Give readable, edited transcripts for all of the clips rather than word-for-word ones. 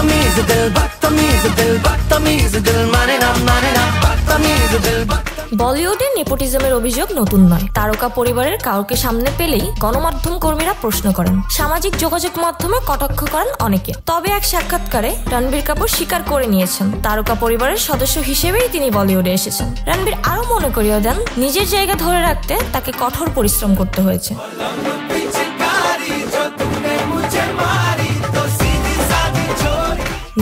बदतमीज दिल बदतमीज दिल माने ना बदतमीज दिल। বলিউডে নেপোটিজমের অভিযোগ নতুন নয়। তারকা পরিবারের কাউকে সামনে পেলেই গণমাধ্যম কর্মীরা প্রশ্ন করেন, সামাজিক যোগাযোগ মাধ্যমে কটাক্ষ করেন অনেকে। তবে এক সাক্ষাৎকারে রণবীর কাপুর স্বীকার করে নিয়েছেন তারকা পরিবারের সদস্য হিসেবেই তিনি বলিউডে এসেছেন। রণবীর আরো মনে করিয়ে দেন, নিজের জায়গা ধরে রাখতে তাকে কঠোর পরিশ্রম করতে হয়েছে।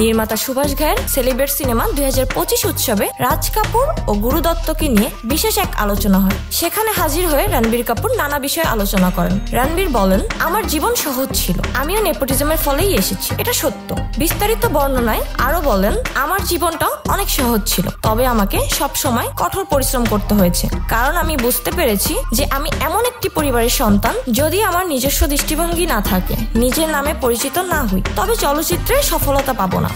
নির্মাতা সুভাষ ঘায়ের সেলিব্রেট সিনেমা 2025 উৎসবে রাজ কাপুর ও গুরু দত্তকে নিয়ে বিশেষ এক আলোচনা হয়। সেখানে হাজির হয়ে রণবীর কাপুর নানা বিষয়ে আলোচনা করেন। রণবীর বলেন, আমার জীবন সহজ ছিল, আমিও নেপোটিজমের ফলেই এসেছি, এটা সত্য। বিস্তারিত বর্ণনায় আরো বলেন, আমার জীবনটা অনেক সহজ ছিল, তবে আমাকে সব সময় কঠোর পরিশ্রম করতে হয়েছে, কারণ আমি বুঝতে পেরেছি যে আমি এমন একটি পরিবারের সন্তান, যদি আমার নিজস্ব দৃষ্টিভঙ্গি না থাকে, নিজের নামে পরিচিত না হই, তবে চলচ্চিত্রে সফলতা পাবো না।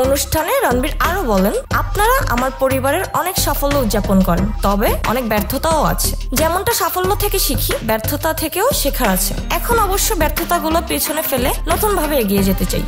অনুষ্ঠানে রণবীর আরো বলেন, আপনারা আমার পরিবারের অনেক সাফল্য উদযাপন করেন, তবে অনেক ব্যর্থতাও আছে। যেমনটা সাফল্য থেকে শিখি, ব্যর্থতা থেকেও শেখার আছে। এখন অবশ্য ব্যর্থতাগুলো পেছনে ফেলে নতুন ভাবে এগিয়ে যেতে চাই।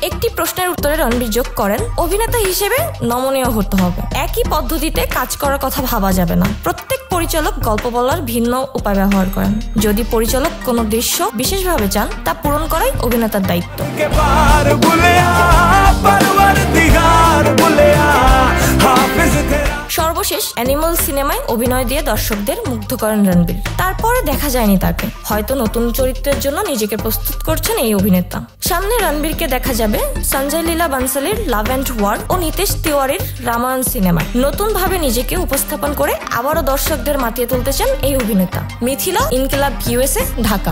একটি প্রশ্নের উত্তরে রণবীর যোগ করেন, অভিনেতা হিসেবে নমনীয় হতে হবে, একই পদ্ধতিতে কাজ করার কথা ভাবা যাবে না। প্রত্যেক পরিচালক গল্প বলার ভিন্ন উপায় ব্যবহার করেন। যদি পরিচালক কোনো দৃশ্য বিশেষভাবে চান, তা পূরণ করাই অভিনেতার দায়িত্ব। সর্বশেষ অ্যানিমাল সিনেমায় অভিনয় দিয়ে দর্শকদের মুগ্ধ করেন রণবীর। তারপরে দেখা যায়নি তাকে, হয়তো নতুন চরিত্রের জন্য নিজেকে প্রস্তুত করছেন এই অভিনেতা। সামনে রণবীরকে দেখা যাবে Sanjay Leela বানসালির love and war ও নিতেশ তিওয়ারির রামায়ণ সিনেমায়। নতুন ভাবে নিজেকে উপস্থাপন করে আবারও দর্শকদের মাতিয়ে তুলতে চান এই অভিনেতা। মিথিলা, ইনকিলাব USA, ঢাকা।